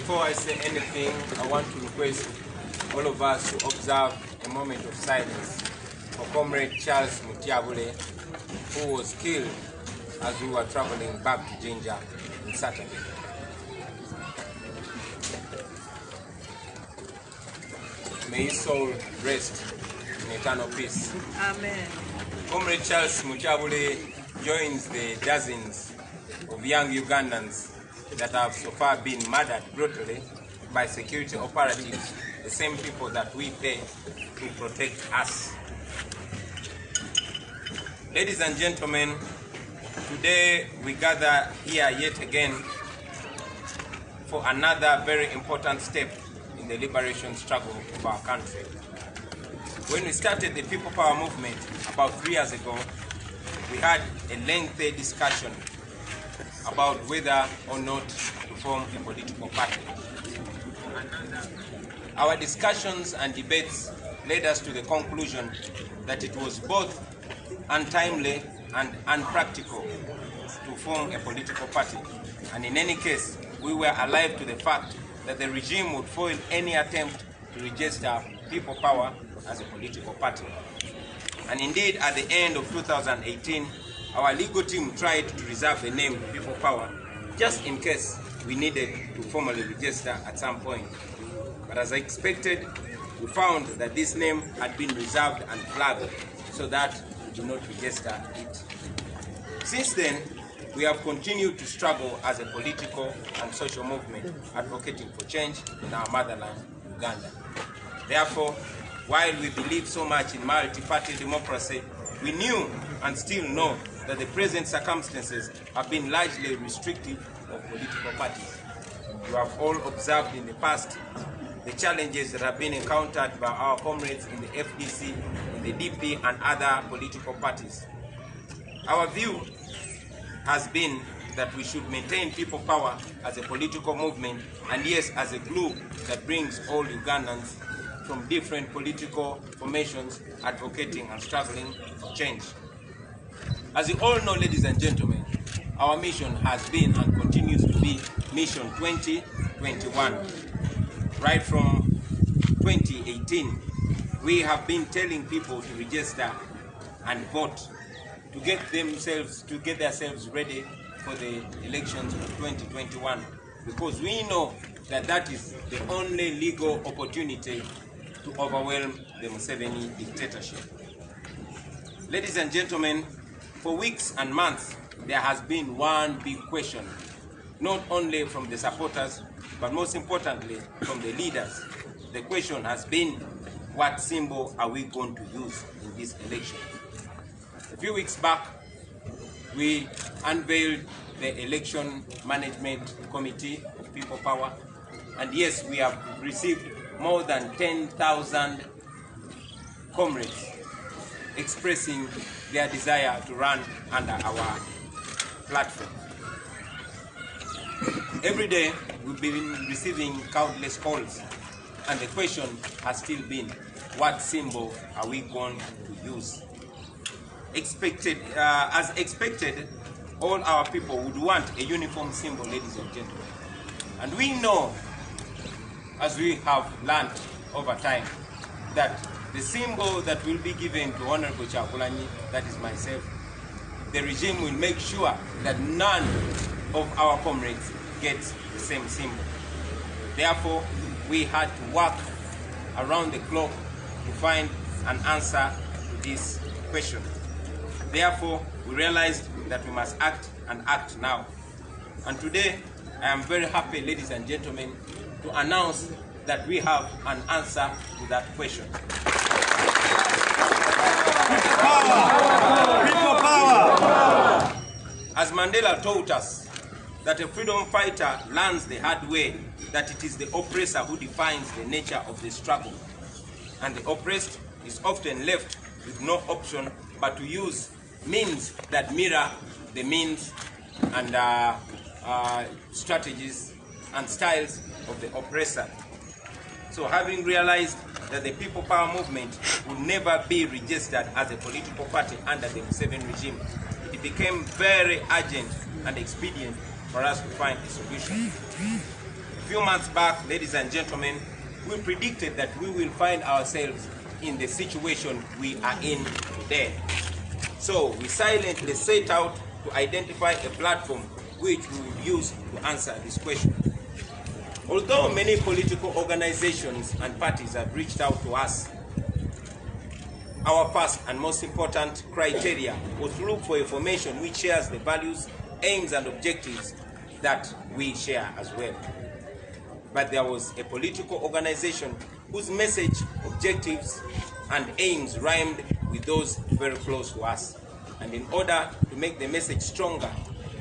Before I say anything, I want to request all of us to observe a moment of silence for Comrade Charles Mutyabule, who was killed as we were traveling back to Jinja on Saturday. May his soul rest in eternal peace. Amen. Comrade Charles Mutyabule joins the dozens of young Ugandans that have so far been murdered brutally by security operatives, the same people that we pay to protect us. Ladies and gentlemen, today we gather here yet again for another very important step in the liberation struggle of our country. When we started the People Power movement about 3 years ago, we had a lengthy discussion about whether or not to form a political party. Our discussions and debates led us to the conclusion that it was both untimely and unpractical to form a political party. And in any case, we were alive to the fact that the regime would foil any attempt to register People Power as a political party. And indeed, at the end of 2018, our legal team tried to reserve the name People Power just in case we needed to formally register at some point. But as I expected, we found that this name had been reserved and flagged so that we do not register it. Since then, we have continued to struggle as a political and social movement advocating for change in our motherland, Uganda. Therefore, while we believe so much in multi-party democracy, we knew and still know that the present circumstances have been largely restrictive of political parties. You have all observed in the past the challenges that have been encountered by our comrades in the FDC, in the DP, and other political parties. Our view has been that we should maintain People Power as a political movement, and yes, as a glue that brings all Ugandans from different political formations advocating and struggling for change. As you all know, ladies and gentlemen, our mission has been and continues to be Mission 2021. Right from 2018, we have been telling people to register and vote to get themselves ready for the elections of 2021, because we know that that is the only legal opportunity to overwhelm the Museveni dictatorship. Ladies and gentlemen, for weeks and months, there has been one big question, not only from the supporters, but most importantly, from the leaders. The question has been, what symbol are we going to use in this election? A few weeks back, we unveiled the Election Management Committee of People Power, and yes, we have received more than 10,000 comrades expressing their desire to run under our platform. Every day we've been receiving countless calls, and the question has still been, what symbol are we going to use? As expected, all our people would want a uniform symbol, ladies and gentlemen. And we know, as we have learned over time, that the symbol that will be given to Honorable Chakulanyi, that is myself, the regime will make sure that none of our comrades get the same symbol. Therefore, we had to work around the clock to find an answer to this question. Therefore, we realized that we must act and act now. And today, I am very happy, ladies and gentlemen, to announce that we have an answer to that question. People power! As Mandela taught us, that a freedom fighter learns the hard way that it is the oppressor who defines the nature of the struggle. And the oppressed is often left with no option but to use means that mirror the means and strategies and styles of the oppressor. So having realized that the People Power movement will never be registered as a political party under the Museveni regime, it became very urgent and expedient for us to find a solution. few months back, ladies and gentlemen, we predicted that we will find ourselves in the situation we are in today. So we silently set out to identify a platform which we will use to answer this question. Although many political organizations and parties have reached out to us, our first and most important criteria was to look for information which shares the values, aims and objectives that we share as well. But there was a political organization whose message, objectives and aims rhymed with those very close to us. And in order to make the message stronger,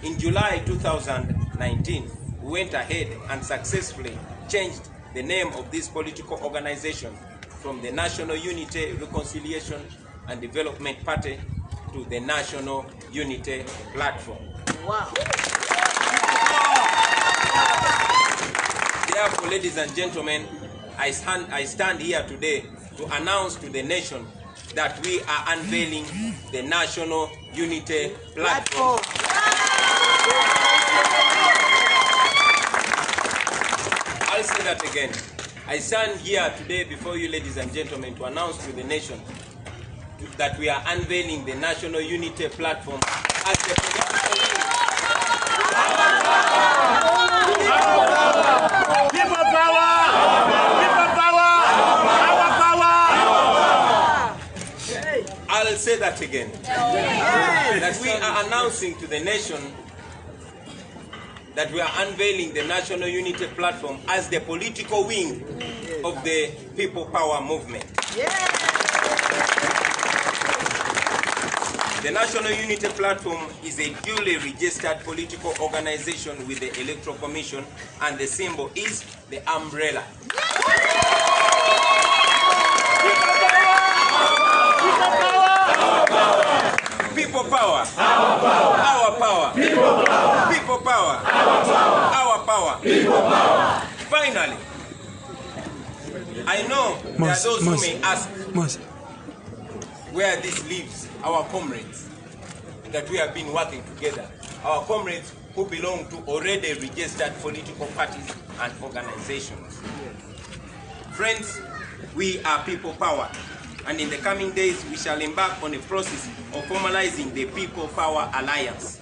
in July 2019, we went ahead and successfully changed the name of this political organization from the National Unity, Reconciliation and Development Party to the National Unity Platform. Wow. Therefore, ladies and gentlemen, I stand here today to announce to the nation that we are unveiling the National Unity Platform. I'll say that again. I stand here today before you, ladies and gentlemen, to announce to the nation that we are unveiling the National Unity Platform as the People power! People power! Our power! I'll say that again. That we are announcing to the nation that we are unveiling the National Unity Platform as the political wing of the People Power movement. The National Unity Platform is a duly registered political organization with the Electoral Commission, and the symbol is the umbrella. People power. Our power. Our power. People power. People power. Our power. Our power. People power. Finally, I know there are those who may ask where this leaves our comrades that we have been working together. Our comrades who belong to already registered political parties and organizations. Friends, we are People Power. And in the coming days, we shall embark on a process of formalizing the People Power Alliance.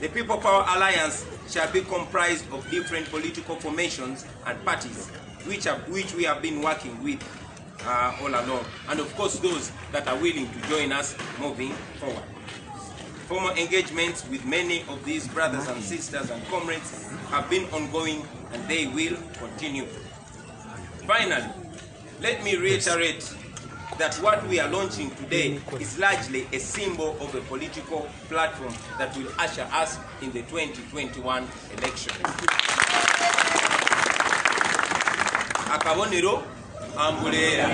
The People Power Alliance shall be comprised of different political formations and parties, which we have been working with all along. And of course, those that are willing to join us moving forward. Formal engagements with many of these brothers and sisters and comrades have been ongoing, and they will continue. Finally, let me reiterate that what we are launching today is largely a symbol of a political platform that will usher us in the 2021 election. Akabonero ambulera.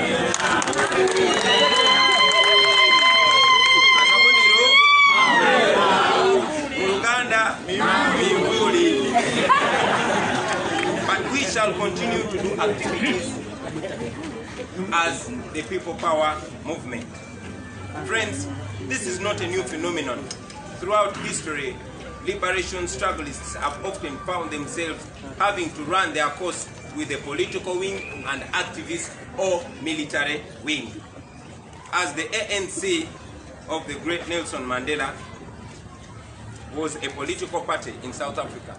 Akabonero Uganda mivuli. But we shall continue to do activities as the People Power movement. Friends, this is not a new phenomenon. Throughout history, liberation struggleists have often found themselves having to run their course with a political wing and activist or military wing. As the ANC of the great Nelson Mandela was a political party in South Africa,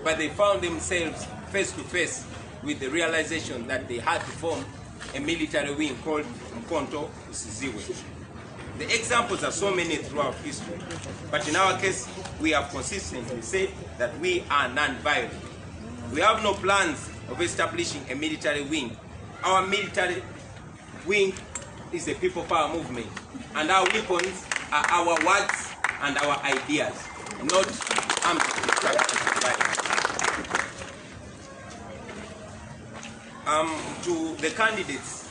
but they found themselves face to face with the realization that they had to form a military wing called Mkonto Usiziwe. The examples are so many throughout history, but in our case, we have consistently said that we are non-violent. We have no plans of establishing a military wing. Our military wing is the People Power movement, and our weapons are our words and our ideas, not armed violence. To the candidates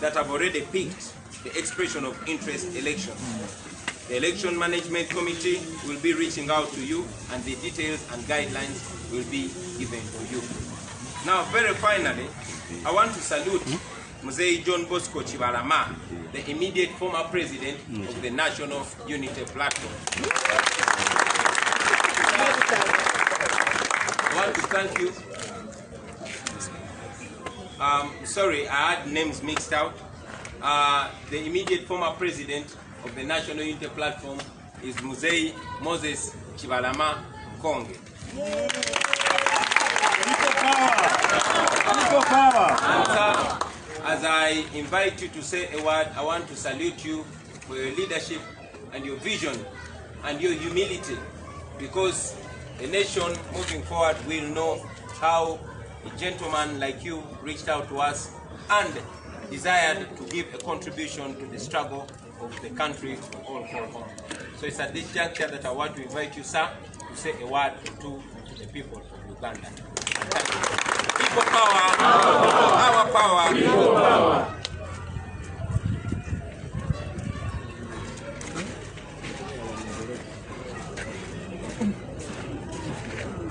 that have already picked the expression of interest election, the Election Management Committee will be reaching out to you, and the details and guidelines will be given to you. Now, very finally, I want to salute Mzee John Bosco Chibalama, the immediate former president of the National Unity Platform. I want to thank you Sorry, I had names mixed out. The immediate former president of the National Unity Platform is Muzei Moses Chibalama Konge. And sir, as I invite you to say a word, I want to salute you for your leadership and your vision and your humility, because a nation moving forward will know how a gentleman like you reached out to us and desired to give a contribution to the struggle of the country to all call home. So it's at this juncture that I want to invite you, sir, to say a word to the people of Uganda. Thank you. People power, our power.